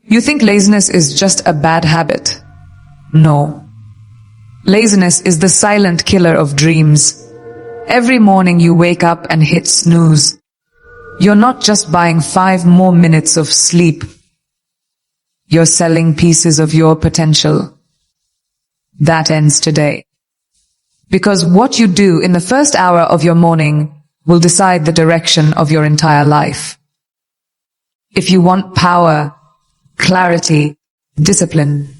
You think laziness is just a bad habit. No. Laziness is the silent killer of dreams. Every morning you wake up and hit snooze. You're not just buying 5 more minutes of sleep. You're selling pieces of your potential. That ends today. Because what you do in the first hour of your morning will decide the direction of your entire life. If you want power, clarity, discipline,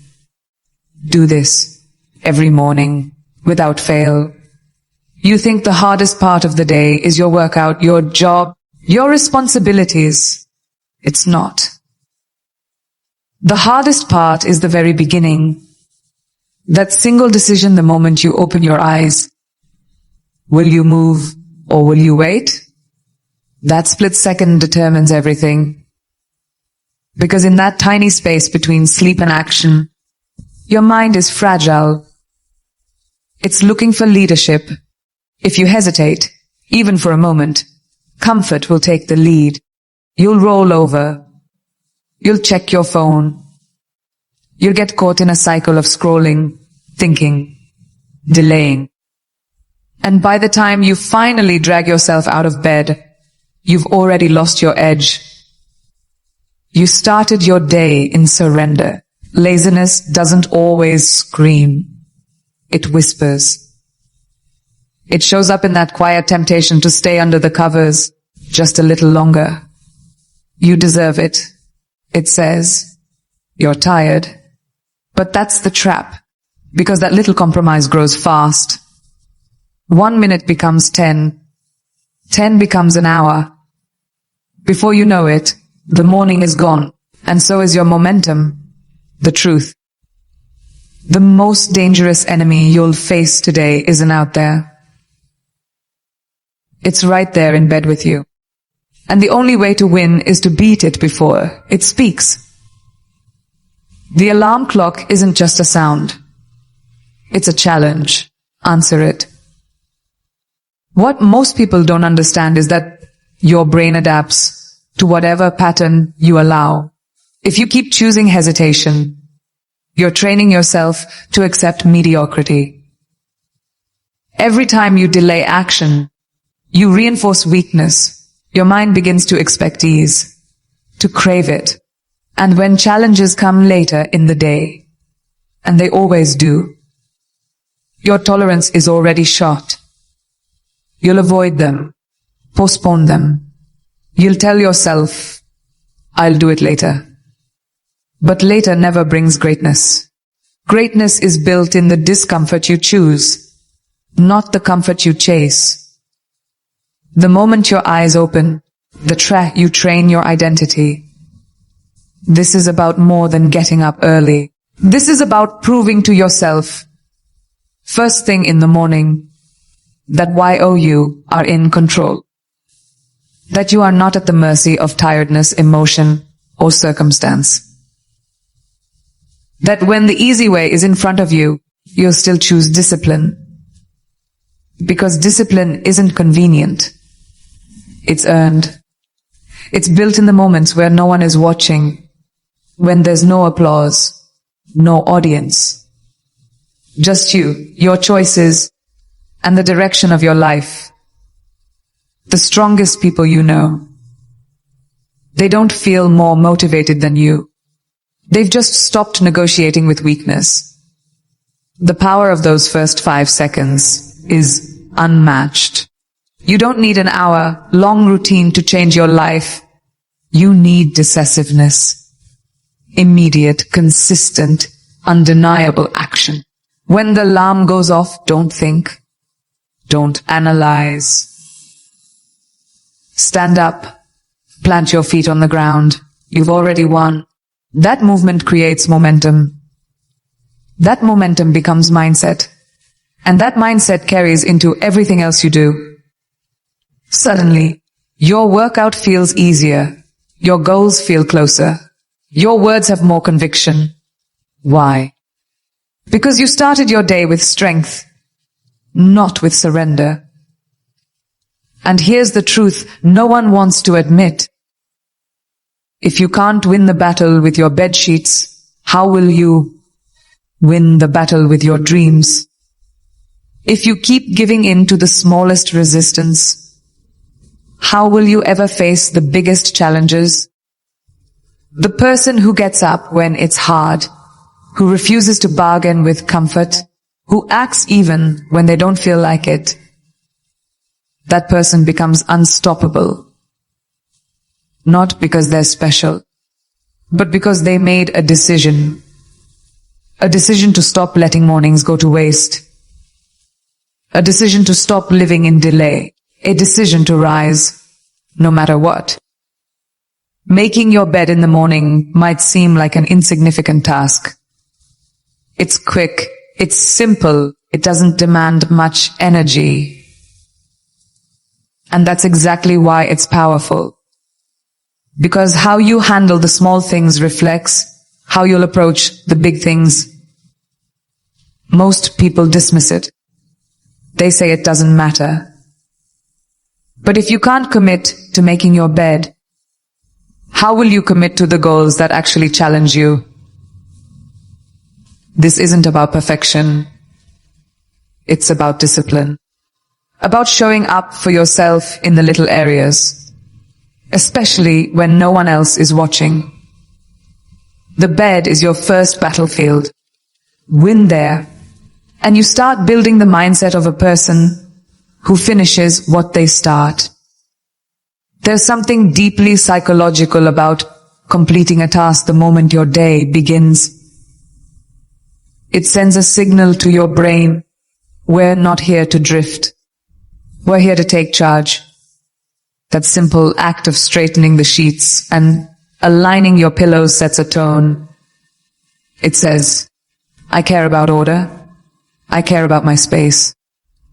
do this every morning without fail. You think the hardest part of the day is your workout, your job, your responsibilities. It's not. The hardest part is the very beginning. That single decision the moment you open your eyes. Will you move or will you wait? That split second determines everything. Because in that tiny space between sleep and action, your mind is fragile. It's looking for leadership. If you hesitate, even for a moment, comfort will take the lead. You'll roll over. You'll check your phone. You'll get caught in a cycle of scrolling, thinking, delaying. And by the time you finally drag yourself out of bed, you've already lost your edge. You started your day in surrender. Laziness doesn't always scream. It whispers. It shows up in that quiet temptation to stay under the covers just a little longer. You deserve it. It says, you're tired. But that's the trap, because that little compromise grows fast. 1 minute becomes 10. 10 becomes an hour. Before you know it, the morning is gone, and so is your momentum, the truth. The most dangerous enemy you'll face today isn't out there. It's right there in bed with you. And the only way to win is to beat it before it speaks. The alarm clock isn't just a sound. It's a challenge. Answer it. What most people don't understand is that your brain adapts to whatever pattern you allow. If you keep choosing hesitation, you're training yourself to accept mediocrity. Every time you delay action, you reinforce weakness. Your mind begins to expect ease, to crave it. And when challenges come later in the day, and they always do, your tolerance is already shot. You'll avoid them, postpone them. You'll tell yourself, I'll do it later. But later never brings greatness. Greatness is built in the discomfort you choose, not the comfort you chase. The moment your eyes open, you train your identity. This is about more than getting up early. This is about proving to yourself, first thing in the morning, that you are in control. That you are not at the mercy of tiredness, emotion, or circumstance. That when the easy way is in front of you, you'll still choose discipline. Because discipline isn't convenient. It's earned. It's built in the moments where no one is watching, when there's no applause, no audience. Just you, your choices, and the direction of your life. The strongest people you know. They don't feel more motivated than you. They've just stopped negotiating with weakness. The power of those first 5 seconds is unmatched. You don't need an hour-long routine to change your life. You need decisiveness. Immediate, consistent, undeniable action. When the alarm goes off, don't think. Don't analyze. Stand up. Plant your feet on the ground. You've already won. That movement creates momentum. That momentum becomes mindset. And that mindset carries into everything else you do. Suddenly, your workout feels easier. Your goals feel closer. Your words have more conviction. Why? Because you started your day with strength, not with surrender. And here's the truth no one wants to admit. If you can't win the battle with your bed sheets, how will you win the battle with your dreams? If you keep giving in to the smallest resistance, how will you ever face the biggest challenges? The person who gets up when it's hard, who refuses to bargain with comfort, who acts even when they don't feel like it, that person becomes unstoppable. Not because they're special, but because they made a decision. A decision to stop letting mornings go to waste. A decision to stop living in delay. A decision to rise, no matter what. Making your bed in the morning might seem like an insignificant task. It's quick, it's simple, it doesn't demand much energy. And that's exactly why it's powerful. Because how you handle the small things reflects how you'll approach the big things. Most people dismiss it. They say it doesn't matter. But if you can't commit to making your bed, how will you commit to the goals that actually challenge you? This isn't about perfection. It's about discipline. About showing up for yourself in the little areas, especially when no one else is watching. The bed is your first battlefield. Win there, and you start building the mindset of a person who finishes what they start. There's something deeply psychological about completing a task the moment your day begins. It sends a signal to your brain, we're not here to drift. We're here to take charge. That simple act of straightening the sheets and aligning your pillows sets a tone. It says, I care about order. I care about my space.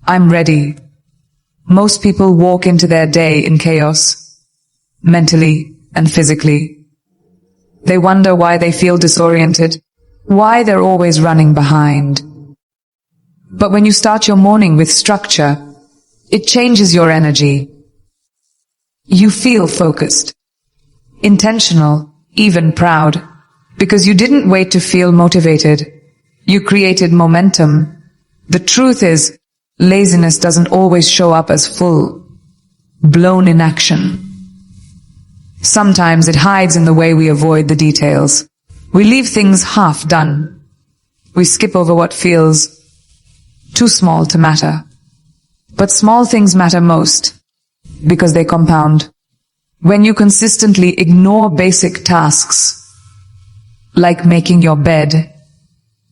I'm ready. Most people walk into their day in chaos, mentally and physically. They wonder why they feel disoriented, why they're always running behind. But when you start your morning with structure, it changes your energy. You feel focused, intentional, even proud, because you didn't wait to feel motivated. You created momentum. The truth is, laziness doesn't always show up as full, blown inaction. Sometimes it hides in the way we avoid the details. We leave things half done. We skip over what feels too small to matter. But small things matter most, because they compound. When you consistently ignore basic tasks, like making your bed,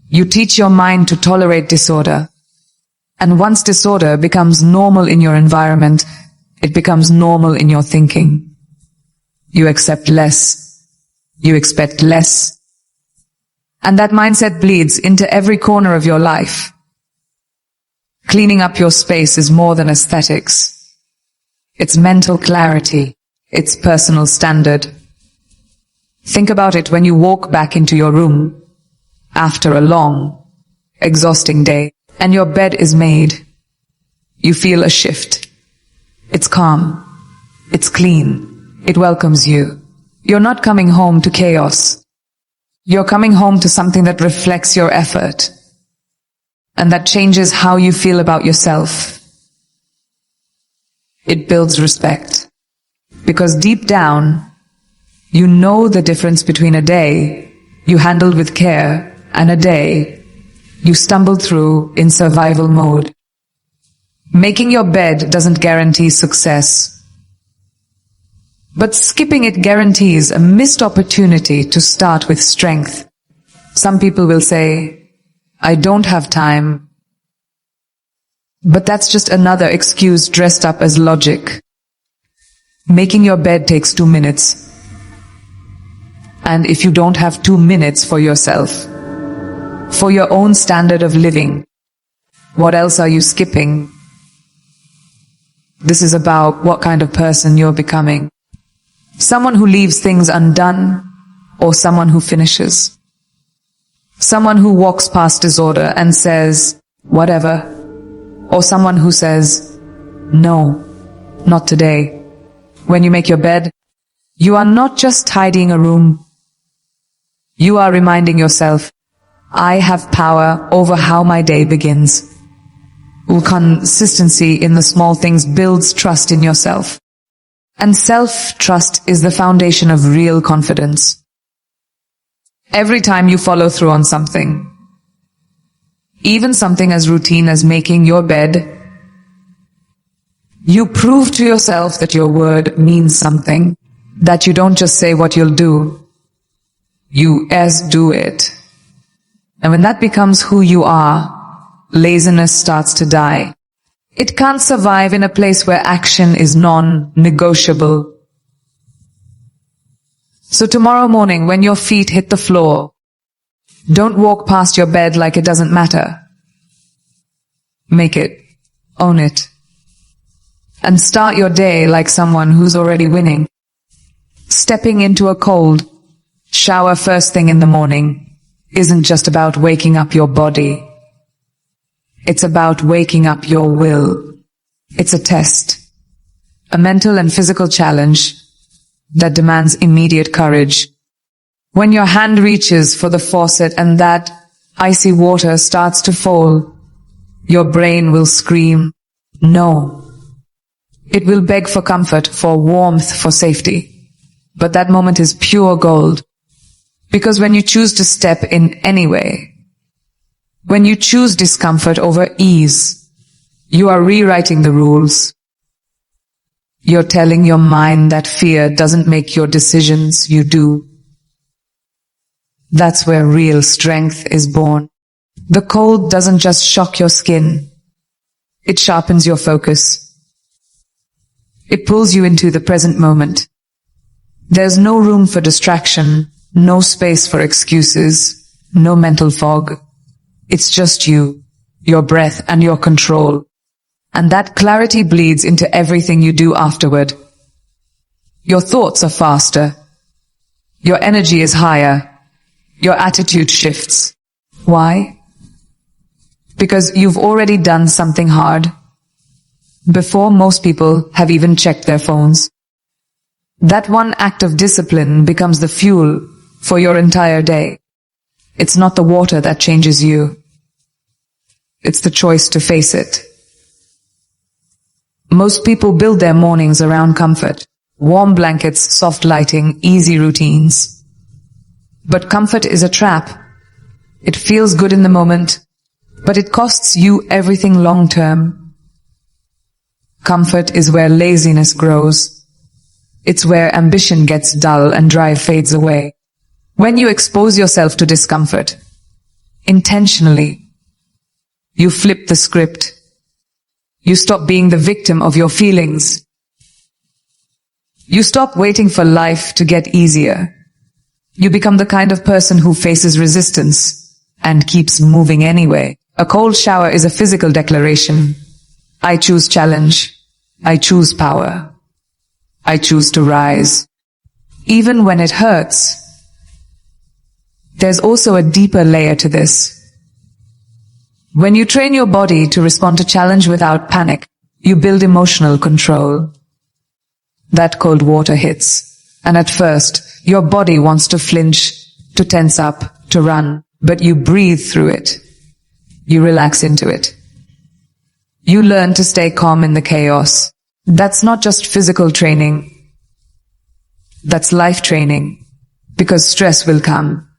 you teach your mind to tolerate disorder. And once disorder becomes normal in your environment, it becomes normal in your thinking. You accept less. You expect less. And that mindset bleeds into every corner of your life. Cleaning up your space is more than aesthetics. It's mental clarity. It's personal standard. Think about it when you walk back into your room after a long, exhausting day and your bed is made. You feel a shift. It's calm. It's clean. It welcomes you. You're not coming home to chaos. You're coming home to something that reflects your effort and that changes how you feel about yourself. It builds respect because deep down, you know the difference between a day you handled with care and a day you stumbled through in survival mode. Making your bed doesn't guarantee success, but skipping it guarantees a missed opportunity to start with strength. Some people will say, I don't have time. But that's just another excuse dressed up as logic. Making your bed takes 2 minutes. And if you don't have 2 minutes for yourself, for your own standard of living, what else are you skipping? This is about what kind of person you're becoming. Someone who leaves things undone, or someone who finishes. Someone who walks past disorder and says, whatever. Or someone who says, no, not today. When you make your bed, You are not just tidying a room. You are reminding yourself, I have power over how my day begins. Consistency in the small things builds trust in yourself. And self-trust is the foundation of real confidence. Every time you follow through on something, even something as routine as making your bed, you prove to yourself that your word means something, that you don't just say what you'll do, you do it. And when that becomes who you are, laziness starts to die. It can't survive in a place where action is non-negotiable. So tomorrow morning, when your feet hit the floor, don't walk past your bed like it doesn't matter. Make it. Own it. And start your day like someone who's already winning. Stepping into a cold shower first thing in the morning isn't just about waking up your body. It's about waking up your will. It's a test, a mental and physical challenge that demands immediate courage. When your hand reaches for the faucet and that icy water starts to fall, your brain will scream, no. It will beg for comfort, for warmth, for safety. But that moment is pure gold. Because when you choose to step in anyway, when you choose discomfort over ease, you are rewriting the rules. You're telling your mind that fear doesn't make your decisions, you do. That's where real strength is born. The cold doesn't just shock your skin. It sharpens your focus. It pulls you into the present moment. There's no room for distraction, no space for excuses, no mental fog. It's just you, your breath, and your control. And that clarity bleeds into everything you do afterward. Your thoughts are faster. Your energy is higher. Your attitude shifts. Why? Because you've already done something hard before most people have even checked their phones. That one act of discipline becomes the fuel for your entire day. It's not the water that changes you. It's the choice to face it. Most people build their mornings around comfort. Warm blankets, soft lighting, easy routines. But comfort is a trap. It feels good in the moment, but it costs you everything long term. Comfort is where laziness grows. It's where ambition gets dull and drive fades away. When you expose yourself to discomfort, intentionally, you flip the script. You stop being the victim of your feelings. You stop waiting for life to get easier. You become the kind of person who faces resistance and keeps moving anyway. A cold shower is a physical declaration. I choose challenge. I choose power. I choose to rise. Even when it hurts. There's also a deeper layer to this. When you train your body to respond to challenge without panic, you build emotional control. That cold water hits, and at first, your body wants to flinch, to tense up, to run, but you breathe through it. You relax into it. You learn to stay calm in the chaos. That's not just physical training. That's life training, because stress will come.